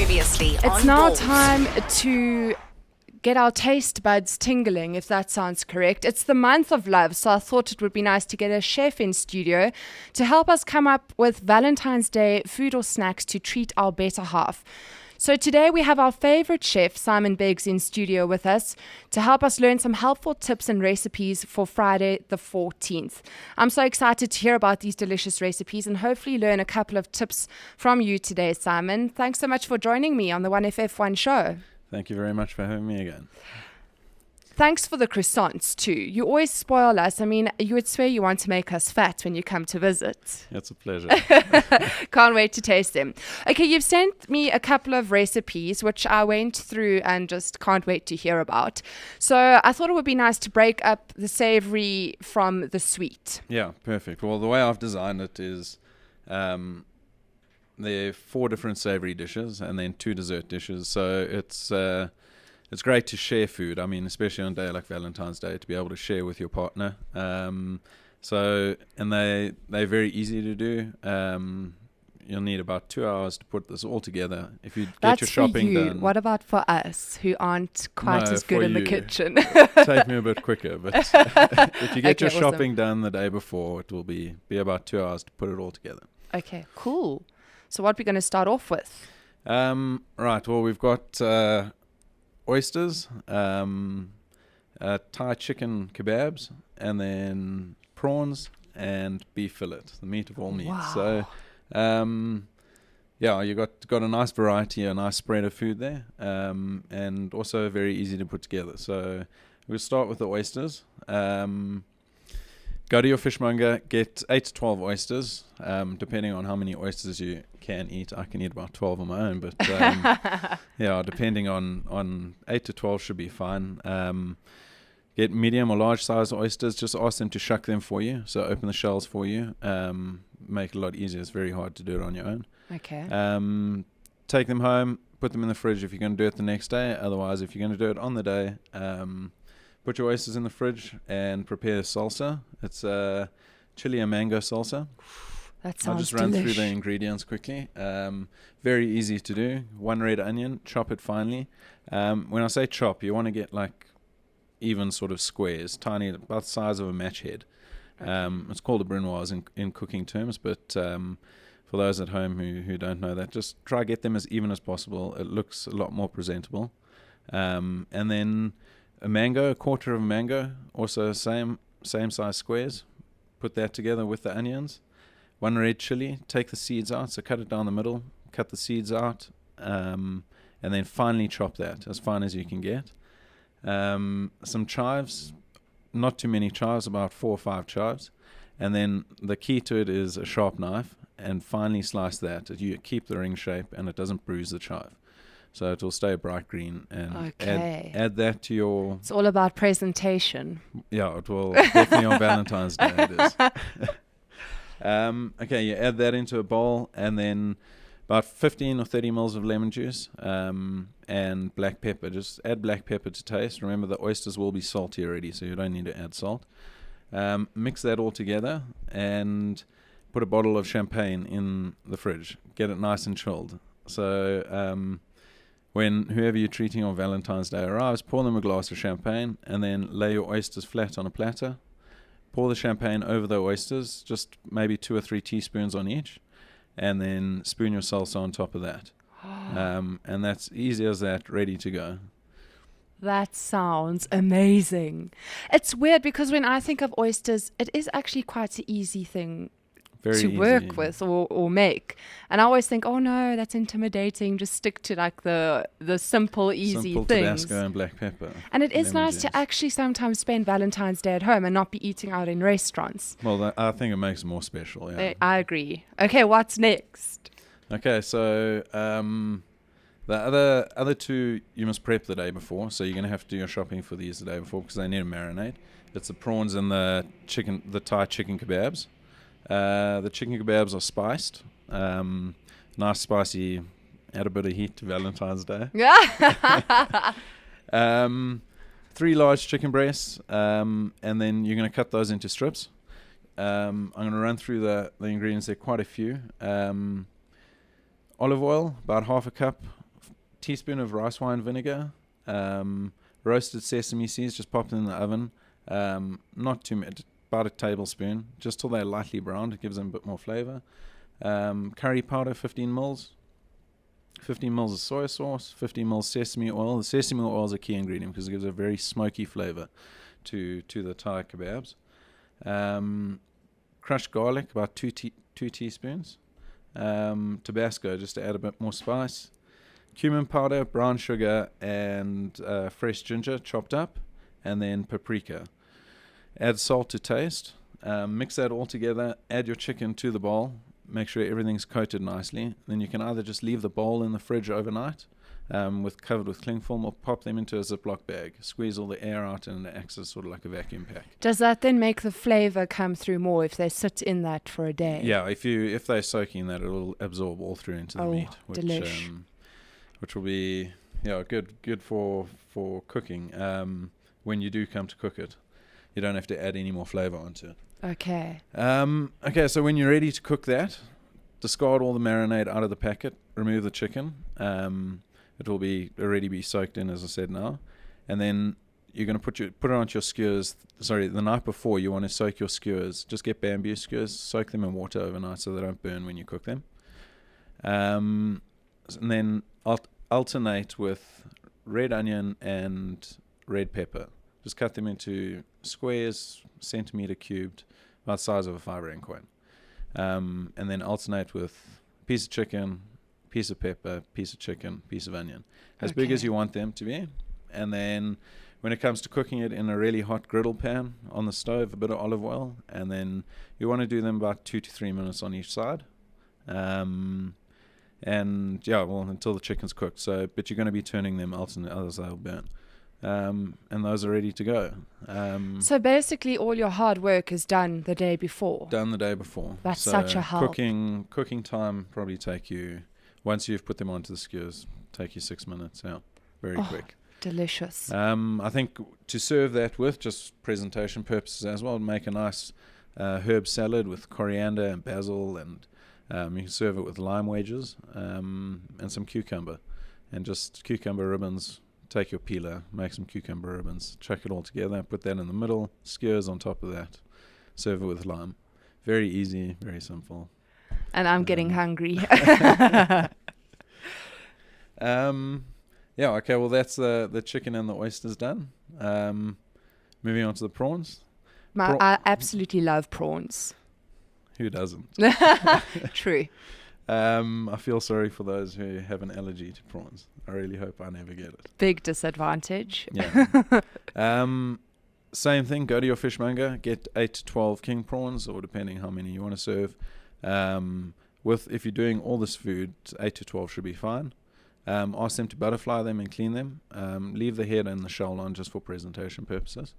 Previously It's on now Bold. time to get our taste buds tingling, if that sounds correct. It's the month of love, so I thought it would be nice to get a chef in studio to help us come up with Valentine's Day food or snacks to treat our better half. So today we have our favorite chef, Simon Biggs, in studio with us to help us learn some helpful tips and recipes for Friday the 14th. I'm so excited to hear about these delicious recipes and hopefully learn a couple of tips from you today, Simon. Thanks so much for joining me on the 1FF1 show. Thank you very much for having me again. Thanks for the croissants too. You always spoil us. I mean, you would swear you want to make us fat when you come to visit. It's a pleasure. Can't wait to taste them. Okay, you've sent me a couple of recipes which I went through and just can't wait to hear about. So I thought it would be nice to break up the savory from the sweet. Yeah, perfect. Well, the way I've designed it is there are 4 different savory dishes and then 2 dessert dishes. So it's great to share food. I mean, especially on a day like Valentine's Day, to be able to share with your partner. And they're very easy to do. You'll need about 2 hours to put this all together. If you get your shopping for you. done. What about for us who aren't quite as good in the kitchen? Take me a bit quicker, but if you get your awesome. shopping done the day before, it will be about 2 hours to put it all together. Okay, cool. So what are we going to start off with? Right. Well, we've got oysters, Thai chicken kebabs, and then prawns and beef fillet, the meat of all meats. Wow. So, you got a nice variety, a nice spread of food there, and also very easy to put together. So we'll start with the oysters. Go to your fishmonger, get 8 to 12 oysters, depending on how many oysters you can eat. I can eat about 12 on my own, but depending on 8 to 12 should be fine. Get medium or large size oysters. Just ask them to shuck them for you. So open the shells for you. Make it a lot easier. It's very hard to do it on your own. Okay. Take them home, put them in the fridge if you're going to do it the next day. Otherwise, if you're going to do it on the day, put your oysters in the fridge and prepare salsa. It's a chili and mango salsa. That sounds I'll just run through the delish. ingredients quickly. Very easy to do. 1 red onion, chop it finely. When I say chop, you want to get like even sort of squares, tiny, about the size of a match head. It's called a brunoise in cooking terms, but for those at home who don't know that, just try get them as even as possible. It looks a lot more presentable. And then a quarter of a mango, also same size squares. Put that together with the onions. 1 red chili, take the seeds out, so cut it down the middle, cut the seeds out, and then finely chop that as fine as you can get. Some chives, not too many chives, about 4 or 5 chives. And then the key to it is a sharp knife, and finely slice that. You keep the ring shape and it doesn't bruise the chive. So it will stay bright green, and Okay. add that to your... It's all about presentation. Yeah, it will definitely on Valentine's Day it is. Okay, you add that into a bowl, and then about 15 or 30 mils of lemon juice, and black pepper. Just add black pepper to taste. Remember, the oysters will be salty already, so you don't need to add salt. Mix that all together and put a bottle of champagne in the fridge. Get it nice and chilled. So when whoever you're treating on Valentine's Day arrives, pour them a glass of champagne and then lay your oysters flat on a platter. Pour the champagne over the oysters, just maybe 2 or 3 teaspoons on each, and then spoon your salsa on top of that. And that's easy as that, ready to go. That sounds amazing. It's weird because when I think of oysters, it is actually quite an easy thing Very to easy. work with or make. And I always think, oh no, that's intimidating. Just stick to like the simple, easy Simple things. Tabasco and black pepper. And it is lemon nice juice. to actually sometimes spend Valentine's Day at home and not be eating out in restaurants. Well, I think it makes it more special, yeah. I agree. Okay, what's next? Okay, so the other 2 you must prep the day before. So you're going to have to do your shopping for these the day before because they need to marinate. It's the prawns and the Thai chicken kebabs. The chicken kebabs are spiced. Nice spicy, add a bit of heat to Valentine's Day. Yeah. 3 large chicken breasts, and then you're going to cut those into strips. I'm going to run through the ingredients. There are quite a few. Olive oil, about half a cup. teaspoon of rice wine vinegar, roasted sesame seeds, just pop them in the oven. Not too much, about a tablespoon, just till they're lightly browned. It gives them a bit more flavor. Curry powder, 15 mils. 15 mils of soy sauce, 15 mils sesame oil. The sesame oil is a key ingredient because it gives a very smoky flavor to the Thai kebabs. Crushed garlic, about 2 teaspoons. Tabasco, just to add a bit more spice. Cumin powder, brown sugar, and fresh ginger chopped up, and then paprika. Add salt to taste. Mix that all together. Add your chicken to the bowl. Make sure everything's coated nicely. Then you can either just leave the bowl in the fridge overnight, covered with cling film, or pop them into a Ziploc bag. Squeeze all the air out, and it acts as sort of like a vacuum pack. Does that then make the flavor come through more if they sit in that for a day? Yeah, if they're soaking that, it'll absorb all through into the meat, which will be good for cooking. When you do come to cook it, you don't have to add any more flavor onto it. Okay. So when you're ready to cook that, discard all the marinade out of the packet, remove the chicken. It will already be soaked in, as I said now. And then you're going to put it onto your skewers. Sorry, the night before you want to soak your skewers. Just get bamboo skewers, soak them in water overnight so they don't burn when you cook them. And then alternate with red onion and red pepper. Just cut them into squares, centimeter cubed, about the size of a 5-rand coin. And then alternate with piece of chicken, piece of pepper, piece of chicken, piece of onion. As big as you want them to be. And then when it comes to cooking it in a really hot griddle pan on the stove, a bit of olive oil. And then you want to do them about 2 to 3 minutes on each side. Until the chicken's cooked. But you're going to be turning them alternate, others they'll burn. And those are ready to go. So basically all your hard work is done the day before. That's such a help. Cooking time probably take you, once you've put them onto the skewers, take you 6 minutes. Yeah, very quick. Delicious. I think to serve that with, just presentation purposes as well, make a nice herb salad with coriander and basil, and you can serve it with lime wedges and some cucumber, and just cucumber ribbons. Take your peeler, make some cucumber ribbons, chuck it all together, put that in the middle, skewers on top of that, serve it with lime. Very easy, very simple. And I'm getting hungry. Well, that's the chicken and the oysters done. Moving on to the prawns. I absolutely love prawns. Who doesn't? True. I feel sorry for those who have an allergy to prawns. I really hope I never get it. Big disadvantage. Yeah. Same thing. Go to your fishmonger. Get 8 to 12 king prawns, or depending how many you want to serve. If you're doing all this food, 8 to 12 should be fine. Ask them to butterfly them and clean them. Leave the head and the shell on just for presentation purposes.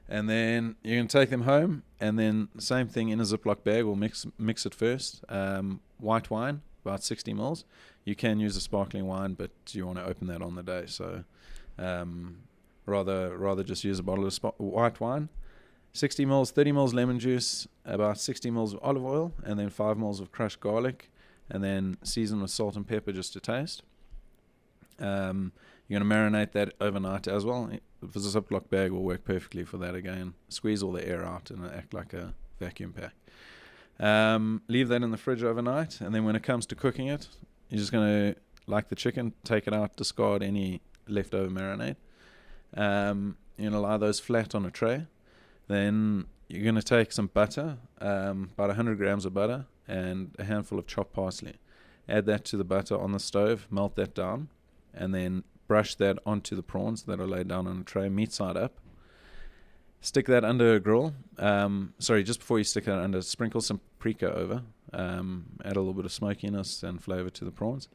And then you can take them home, and then same thing in a Ziploc bag. We'll mix it first. White wine, about 60 mils. You can use a sparkling wine, but you want to open that on the day. So rather just use a bottle of white wine. 60 mils, 30 mils lemon juice, about 60 mils of olive oil, and then 5 mils of crushed garlic, and then season with salt and pepper just to taste. You're going to marinate that overnight as well. The Ziploc bag will work perfectly for that again. Squeeze all the air out and it'll act like a vacuum pack. Leave that in the fridge overnight, and then when it comes to cooking it, you're just going to, like the chicken, take it out, discard any leftover marinade. You're going to lie those flat on a tray. Then you're going to take some butter, about 100 grams of butter, and a handful of chopped parsley. Add that to the butter on the stove, melt that down, and then brush that onto the prawns that are laid down on a tray, meat side up. Stick that under a grill. Just before you stick that under, sprinkle some paprika over. Add a little bit of smokiness and flavor to the prawns.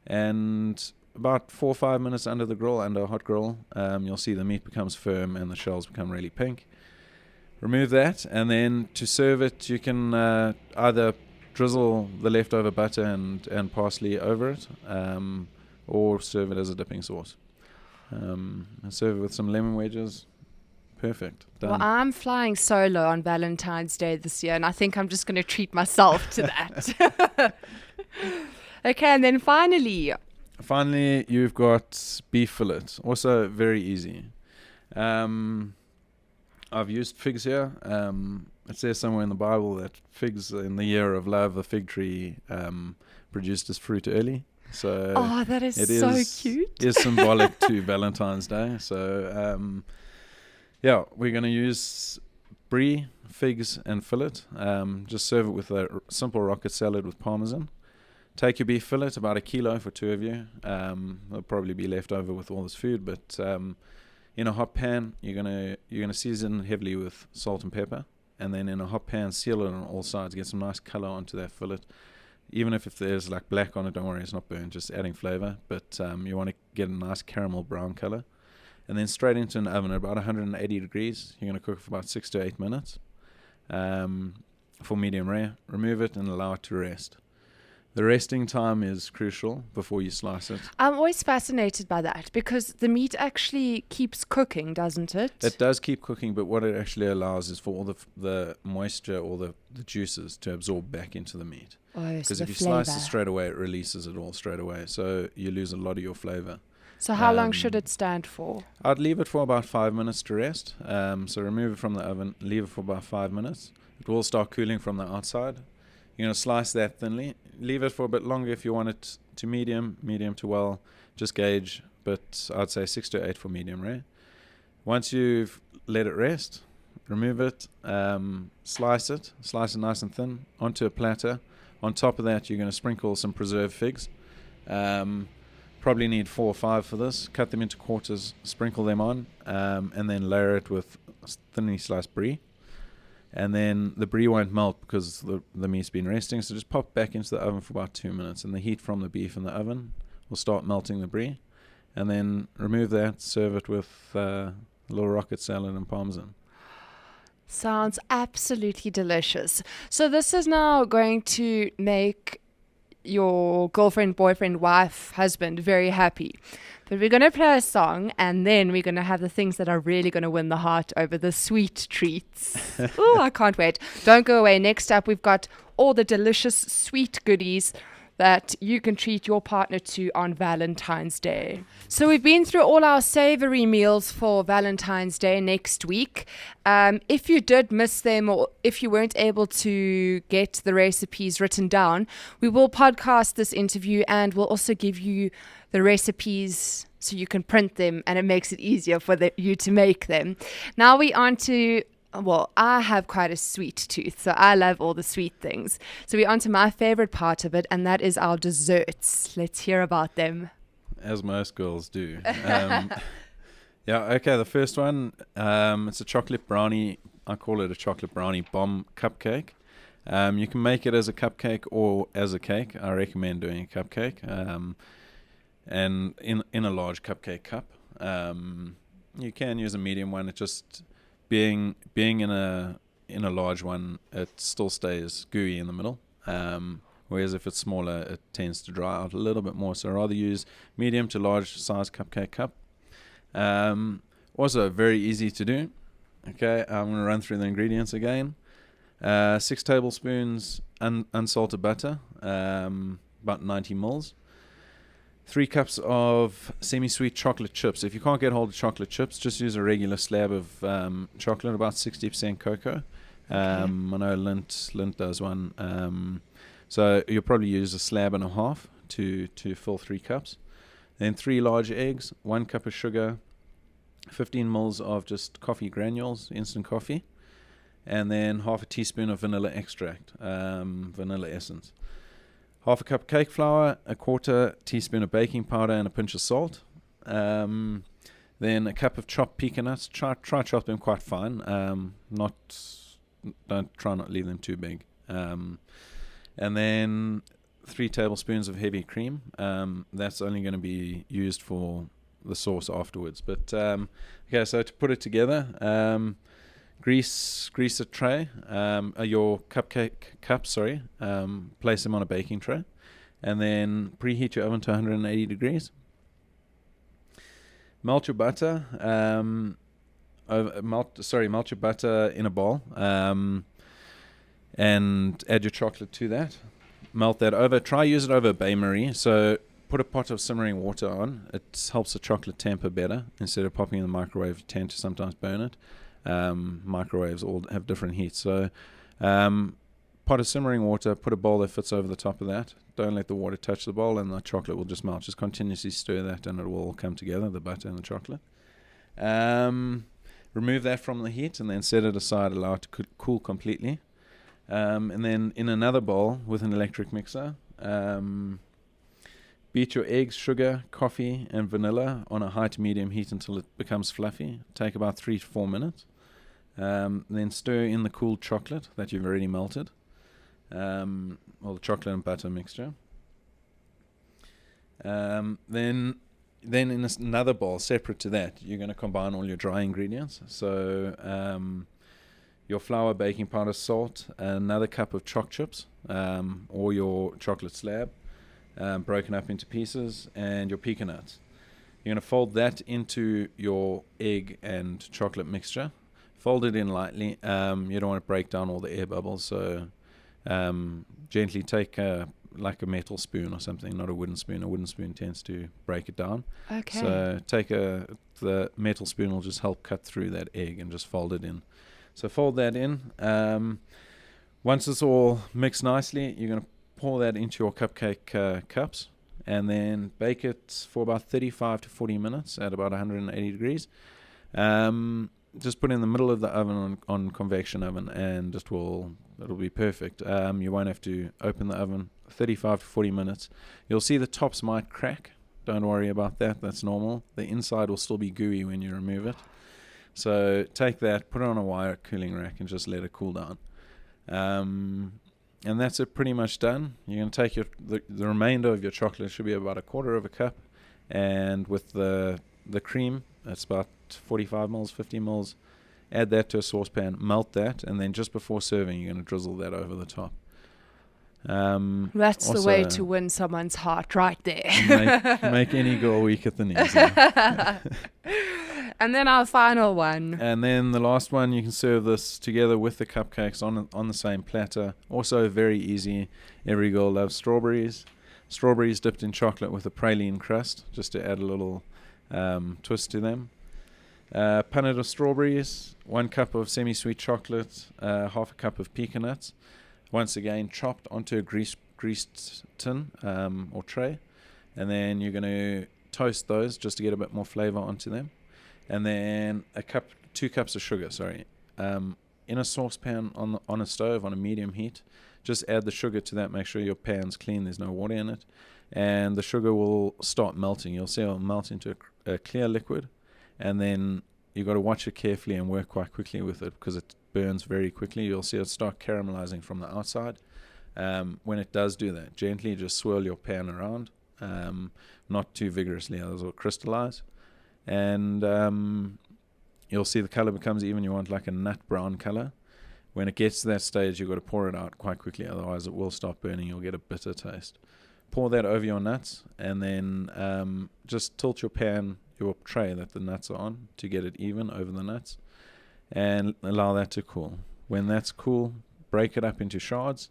And about 4 or 5 minutes under the grill, under a hot grill, you'll see the meat becomes firm and the shells become really pink. Remove that, and then to serve it, you can either drizzle the leftover butter and parsley over it, or serve it as a dipping sauce. And serve it with some lemon wedges. Perfect. Done. Well, I'm flying solo on Valentine's Day this year, and I think I'm just going to treat myself to that. Okay, and then finally, Finally, you've got beef fillet. Also very easy. I've used figs here. It says somewhere in the Bible that figs in the year of love, the fig tree produced its fruit early. So Oh, that is it so cute. is symbolic to Valentine's Day. So yeah, we're going to use brie, figs, and fillet. Just serve it with a simple rocket salad with parmesan. Take your beef fillet, about 1 kilo for 2 of you. There'll probably be left over with all this food, but in a hot pan, you're gonna season heavily with salt and pepper, and then in a hot pan, seal it on all sides. Get some nice color onto that fillet. Even if there's like black on it, don't worry, it's not burnt. Just adding flavor, but you want to get a nice caramel brown color, and then straight into an oven at about 180 degrees. You're gonna cook it for about 6 to 8 minutes, for medium rare. Remove it and allow it to rest. The resting time is crucial before you slice it. I'm always fascinated by that because the meat actually keeps cooking, doesn't it? It does keep cooking, but what it actually allows is for all the moisture or the juices to absorb back into the meat. Oh, Because so if you the flavor. slice it straight away, it releases it all straight away. So you lose a lot of your flavor. So how long should it stand for? I'd leave it for about 5 minutes to rest. So remove it from the oven, leave it for about 5 minutes. It will start cooling from the outside. You're going to slice that thinly. Leave it for a bit longer if you want it to medium to well. Just gauge, but I'd say 6 to 8 for medium rare. Once you've let it rest, remove it, slice it nice and thin onto a platter. On top of that, you're going to sprinkle some preserved figs. Probably need 4 or 5 for this. Cut them into quarters, sprinkle them on, and then layer it with thinly sliced brie. And then the brie won't melt because the meat's been resting, so just pop it back into the oven for about 2 minutes, and the heat from the beef in the oven will start melting the brie. And then remove that, serve it with a little rocket salad and parmesan. Sounds absolutely delicious. So this is now going to make your girlfriend, boyfriend, wife, husband very happy. But we're going to play a song, and then we're going to have the things that are really going to win the heart over the sweet treats. Oh, I can't wait. Don't go away. Next up, we've got all the delicious sweet goodies that you can treat your partner to on Valentine's Day. So we've been through all our savory meals for Valentine's Day next week. If you did miss them, or if you weren't able to get the recipes written down, we will podcast this interview, and we'll also give you the recipes so you can print them, and it makes it easier for you to make them. Now we're on to, well, I have quite a sweet tooth, so I love all the sweet things. So we're on to my favorite part of it, and that is our desserts. Let's hear about them. As most girls do. Yeah, okay, the first one, it's a chocolate brownie. I call it a chocolate brownie bomb cupcake. You can make it as a cupcake or as a cake. I recommend doing a cupcake. And in a large cupcake cup. You can use a medium one. It just being in a large one, it still stays gooey in the middle. Whereas if it's smaller, it tends to dry out a little bit more. So I'd rather use medium to large size cupcake cup. Also very easy to do. Okay, I'm going to run through the ingredients again. 6 tablespoons unsalted butter, about 90 mils. 3 cups of semi-sweet chocolate chips. If you can't get hold of chocolate chips, just use a regular slab of chocolate, about 60% cocoa. I know Lindt does one. So you'll probably use a slab and a half to fill 3 cups. Then 3 large eggs, 1 cup of sugar, 15 mils of just coffee granules, instant coffee, and then half a teaspoon of vanilla extract, vanilla essence. Half a cup of cake flour, a 1/4 teaspoon of baking powder, and a pinch of salt. Then a cup of chopped pecan nuts. Try chop them quite fine. Try not leave them too big. And then 3 tablespoons of heavy cream. That's only going to be used for the sauce afterwards. But okay, so to put it together, grease a tray, your cupcake cups, place them on a baking tray, and then preheat your oven to 180 degrees. Melt your butter, melt your butter in a bowl, and add your chocolate to that. Melt that over. Try use it over a bain-marie. So put a pot of simmering water on. It helps the chocolate temper better. Instead of popping in the microwave, you tend to sometimes burn it. Microwaves all have different heats. So pot of simmering water, put a bowl that fits over the top of that. Don't let the water touch the bowl, and the chocolate will just melt. Just continuously stir that, and it will all come together, the butter and the chocolate. Remove that from the heat, and then set it aside, allow it to cool completely. And then in another bowl with an electric mixer, beat your eggs, sugar, coffee, and vanilla on a high to medium heat until it becomes fluffy. Take about 3 to 4 minutes. Then stir in the cooled chocolate that you've already melted, or the chocolate and butter mixture. Then in another bowl, separate to that, you're going to combine all your dry ingredients. So your flour, baking powder, salt, another cup of choc chips, or your chocolate slab, broken up into pieces, and your pecan nuts. You're going to fold that into your egg and chocolate mixture. Fold it in lightly. You don't want to break down all the air bubbles, so gently take like a metal spoon or something, not a wooden spoon. A wooden spoon tends to break it down. Okay. So the metal spoon will just help cut through that egg and just fold it in. So fold that in. Once it's all mixed nicely, you're going to pour that into your cupcake cups, and then bake it for about 35 to 40 minutes at about 180 degrees. Just put it in the middle of the oven on convection oven, and it'll be perfect. You won't have to open the oven. 35 to 40 minutes. You'll see the tops might crack. Don't worry about that. That's normal. The inside will still be gooey when you remove it. So take that, put it on a wire cooling rack, and just let it cool down. And that's it, pretty much done. You're going to take the remainder of your chocolate, should be about a quarter of a cup, and with the cream, that's about 45 mils, 50 mils, add that to a saucepan, melt that, and then just before serving, you're going to drizzle that over the top. That's the way to win someone's heart right there. make any girl weak at the knees. Yeah. And then our final one. And then the last one, you can serve this together with the cupcakes on the same platter. Also very easy. Every girl loves strawberries. Strawberries dipped in chocolate with a praline crust, just to add a little twist to them. Punnet of strawberries, 1 cup of semi-sweet chocolate, half a cup of pecan nuts. Once again, chopped onto a greased tin or tray. And then you're going to toast those just to get a bit more flavor onto them. And then 2 cups of sugar, in a saucepan on a stove on a medium heat. Just add the sugar to that. Make sure your pan's clean, there's no water in it. And the sugar will start melting. You'll see it will melt into a clear liquid. And then you've got to watch it carefully and work quite quickly with it, because it burns very quickly. You'll see it start caramelizing from the outside. When it does do that, gently just swirl your pan around, not too vigorously, others will crystallize. And you'll see the color becomes even. You want like a nut brown color. When it gets to that stage, you've got to pour it out quite quickly, otherwise it will start burning. You'll get a bitter taste. Pour that over your nuts, and then just tilt your tray that the nuts are on to get it even over the nuts, and allow that to cool. When that's cool, break it up into shards,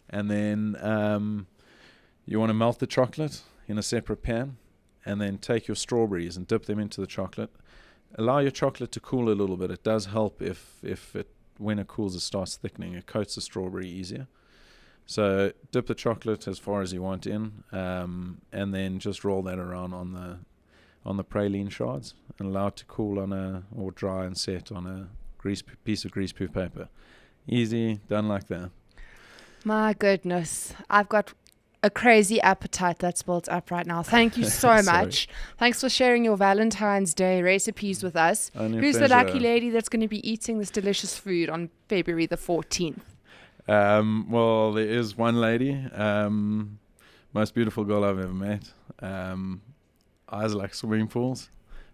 and then you want to melt the chocolate in a separate pan, and then take your strawberries and dip them into the chocolate. Allow your chocolate to cool a little bit. It does help when it cools, it starts thickening. It coats the strawberry easier. So dip the chocolate as far as you want in, and then just roll that around on the praline shards and allow it to cool or dry and set on a piece of greaseproof paper. Easy, done like that. My goodness, I've got a crazy appetite that's built up right now. Thank you so much. Thanks for sharing your Valentine's Day recipes with us. Who's the lucky lady that's going to be eating this delicious food on February the 14th? Well, there is one lady, most beautiful girl I've ever met. Eyes like swimming pools.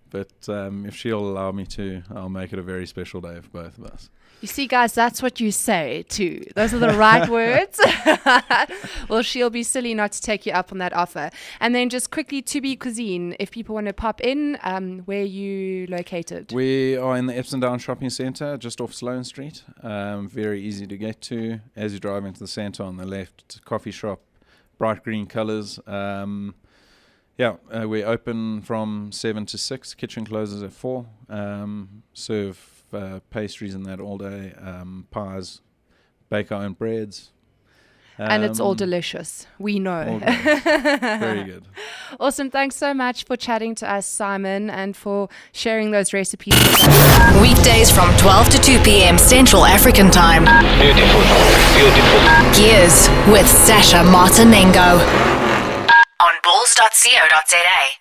But if she'll allow me to, I'll make it a very special day for both of us. You see, guys, that's what you say, too. Those are the right words. Well, she'll be silly not to take you up on that offer. And then just quickly, To Be Cuisine, if people want to pop in, where are you located? We are in the Epsom Down Shopping Centre, just off Sloane Street. Very easy to get to. As you drive into the centre on the left, coffee shop, bright green colours. Yeah, we open from 7 to 6. Kitchen closes at 4. Serve pastries and that all day. Pies, bake our own breads. And it's all delicious. We know. All good. Very good. Awesome. Thanks so much for chatting to us, Simon, and for sharing those recipes. Weekdays from 12 to 2 p.m. Central African Time. Beautiful. Gears with Sasha Martinengo on bulls.co.za.